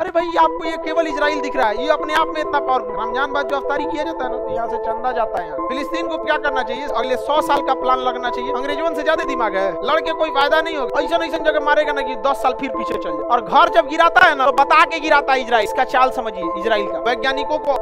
अरे भाई आपको ये केवल इजराइल दिख रहा है, ये अपने आप में इतना पावरफुल। रमजान बाद जो अफ्तारी किया जाता है ना, तो यहाँ से चंदा जाता है। यहाँ फिलिस्तीन को क्या करना चाहिए, अगले 100 साल का प्लान लगना चाहिए। अंग्रेजों से ज्यादा दिमाग है, लड़के कोई फायदा नहीं होगा। ऐसा जगह मारेगा ना कि 10 साल फिर पीछे चल जाए। और घर जब गिराता है ना, तो बता के गिराता है इजराइल। इसका चाल समझिए इजराइल का। वैज्ञानिकों को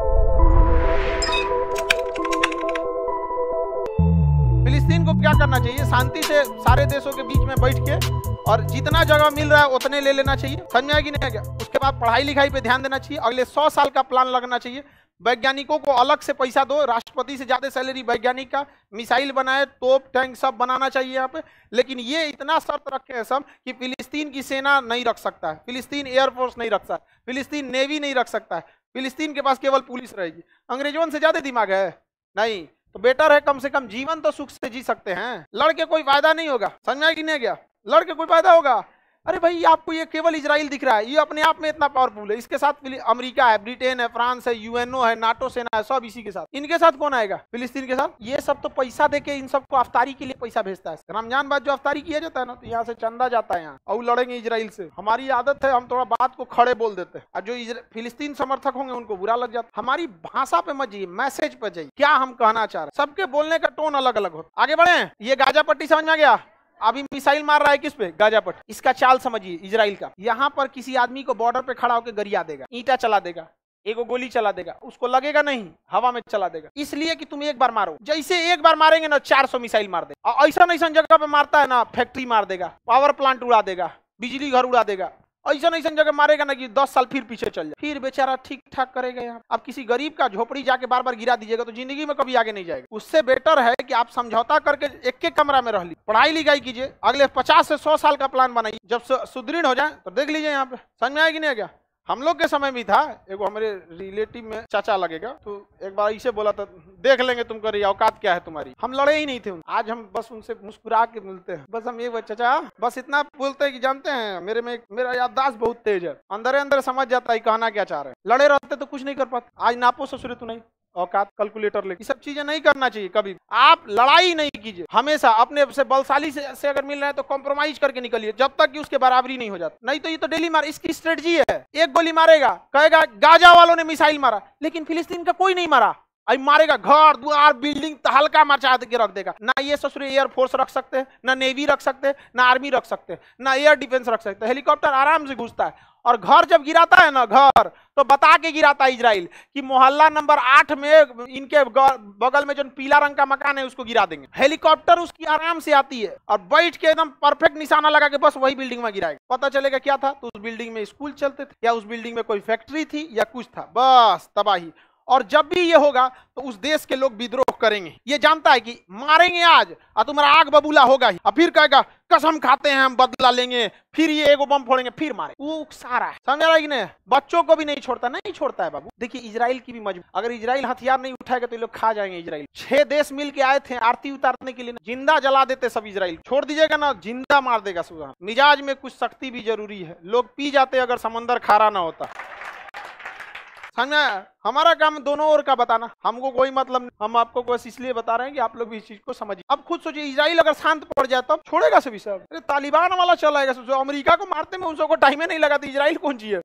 फिलिस्तीन को क्या करना चाहिए, शांति से सारे देशों के बीच में बैठ के और जितना जगह मिल रहा है उतने ले लेना चाहिए। समझ आएगी नहीं क्या? उसके बाद पढ़ाई लिखाई पे ध्यान देना चाहिए। अगले 100 साल का प्लान लगना चाहिए। वैज्ञानिकों को अलग से पैसा दो, राष्ट्रपति से ज्यादा सैलरी वैज्ञानिक का, मिसाइल बनाए, तोप टैंक सब बनाना चाहिए यहाँ पे। लेकिन ये इतना शर्त रखे हैं सब कि फिलिस्तीन की सेना नहीं रख सकता है, फिलिस्तीन एयरफोर्स नहीं रख सकता, फिलिस्तीन नेवी नहीं रख सकता है, फिलिस्तीन के पास केवल पुलिस रहेगी। अंग्रेजों से ज्यादा दिमाग है नहीं, तो बेटर है कम से कम जीवन तो सुख से जी सकते हैं। लड़के कोई फायदा नहीं होगा। समझ में कि नहीं गया? लड़के कोई फायदा होगा। अरे भाई आपको ये केवल इजराइल दिख रहा है, ये अपने आप में इतना पावरफुल है। इसके साथ अमेरिका है, ब्रिटेन है, फ्रांस है, यूएनओ है, नाटो सेना है, सब इसी के साथ। इनके साथ कौन आएगा? फिलिस्तीन के साथ। ये सब तो पैसा देके इन सबको अफ्तारी के लिए पैसा भेजता है। रमजान बाद जो अफ्तारी किया जाता है ना, तो यहाँ से चंदा जाता है यहाँ, और लड़ेंगे इजराइल से। हमारी आदत है हम थोड़ा बात को खड़े बोल देते हैं, और जो फिलिस्तीन समर्थक होंगे उनको बुरा लग जाता है। हमारी भाषा पे मत जाइए, मैसेज पे जाइए, क्या हम कहना चाह रहे हैं। सबके बोलने का टोन अलग अलग होता है। आगे बढ़े। ये गाजा पट्टी समझ में गया? अभी मिसाइल मार रहा है किस पे? गाजा पर। इसका चाल समझिए इजराइल का। यहाँ पर किसी आदमी को बॉर्डर पे खड़ा होकर गरिया देगा, ईंटा चला देगा, एगो गोली चला देगा, उसको लगेगा नहीं, हवा में चला देगा। इसलिए कि तुम एक बार मारो। जैसे एक बार मारेंगे ना, 400 मिसाइल मार देगा। और ऐसा जगह पे मारता है ना, फैक्ट्री मार देगा, पावर प्लांट उड़ा देगा, बिजली घर उड़ा देगा। ऐसा जगह मारेगा ना कि 10 साल फिर पीछे चल जाए, फिर बेचारा ठीक ठाक करेगा यहाँ। अब किसी गरीब का झोपड़ी जाके बार बार गिरा दीजिएगा तो जिंदगी में कभी आगे नहीं जाएगा। उससे बेटर है कि आप समझौता करके एक कमरा में रह ली, पढ़ाई लिखाई कीजिए, अगले 50 से 100 साल का प्लान बनाइए। जब सुदृढ़ हो जाए तो देख लीजिए यहाँ पे। समझ में आएगी नहीं क्या? हम लोग के समय भी था, एगो हमारे रिलेटिव में चाचा लगेगा, तो एक बार ऐसे बोला था, देख लेंगे तुमको रही औकात क्या है तुम्हारी। हम लड़े ही नहीं थे। आज हम बस उनसे मुस्कुरा के मिलते हैं। बस हम एक बार चाचा बस इतना बोलते हैं कि जानते हैं मेरा याददाश्त बहुत तेज है, अंदर अंदर समझ जाता है कहना क्या चाह रहे हैं। लड़े रहते तो कुछ नहीं कर पाते। आज नापो ससुरे तू नहीं, औकात कैलकुलेटर लेके। सब चीजें नहीं करना चाहिए कभी। आप लड़ाई नहीं कीजिए, हमेशा अपने से बलशाली से अगर मिल रहे हैं तो कॉम्प्रोमाइज करके निकलिए, जब तक कि उसके बराबरी नहीं हो जाता। नहीं तो ये तो डेली मार, इसकी स्ट्रेटजी है। एक गोली मारेगा, कहेगा गाजा वालों ने मिसाइल मारा, लेकिन फिलिस्तीन का कोई नहीं मारा। अब मारेगा घर द्वार बिल्डिंग तहलका मचा के रख देगा। ना ये ससुरे एयरफोर्स रख सकते हैं, ना नेवी रख सकते हैं, ना आर्मी रख सकते हैं, ना एयर डिफेंस रख सकते हैं। हेलीकॉप्टर आराम से घुसता है। और घर जब गिराता है ना, घर तो बता के गिराता है इजराइल कि मोहल्ला नंबर 8 में इनके बगल में जो पीला रंग का मकान है उसको गिरा देंगे। हेलीकॉप्टर उसकी आराम से आती है और बैठ के एकदम परफेक्ट निशाना लगा के बस वही बिल्डिंग में गिराएगा। पता चलेगा क्या था, तो उस बिल्डिंग में स्कूल चलते थे, या उस बिल्डिंग में कोई फैक्ट्री थी, या कुछ था, बस तबाही। और जब भी ये होगा तो उस देश के लोग विद्रोह करेंगे। ये जानता है कि मारेंगे आज और तुम्हारा आग बबूला होगा ही, और फिर कहेगा कसम खाते हैं हम बदला लेंगे, फिर ये एगो बम फोड़ेंगे, फिर मारे। वो सारा है, समझ रहा है कि नहीं? बच्चों को भी नहीं छोड़ता, नहीं छोड़ता है बाबू। देखिए इजराइल की भी मजबूरी, अगर इजराइल हथियार नहीं उठाएगा तो ये लोग खा जाएंगे। इजराइल 6 देश मिल के आए थे आरती उतारने के लिए, जिंदा जला देते सब। इजराइल छोड़ दीजिएगा ना, जिंदा मार देगा सुबह। मिजाज में कुछ सख्ती भी जरूरी है। लोग पी जाते अगर समंदर खारा ना होता। समझा? हमारा काम दोनों ओर का बताना, हमको कोई मतलब नहीं। हम आपको बस इसलिए बता रहे हैं कि आप लोग भी इस चीज को समझिए। अब खुद सोचिए, इजराइल अगर शांत पड़ जाए तब छोड़ेगा सभी सब। तालिबान वाला चलाएगा। जो अमेरिका को मारते में उन सबको टाइम नहीं लगा, तो इजराइल कौन चाहिए?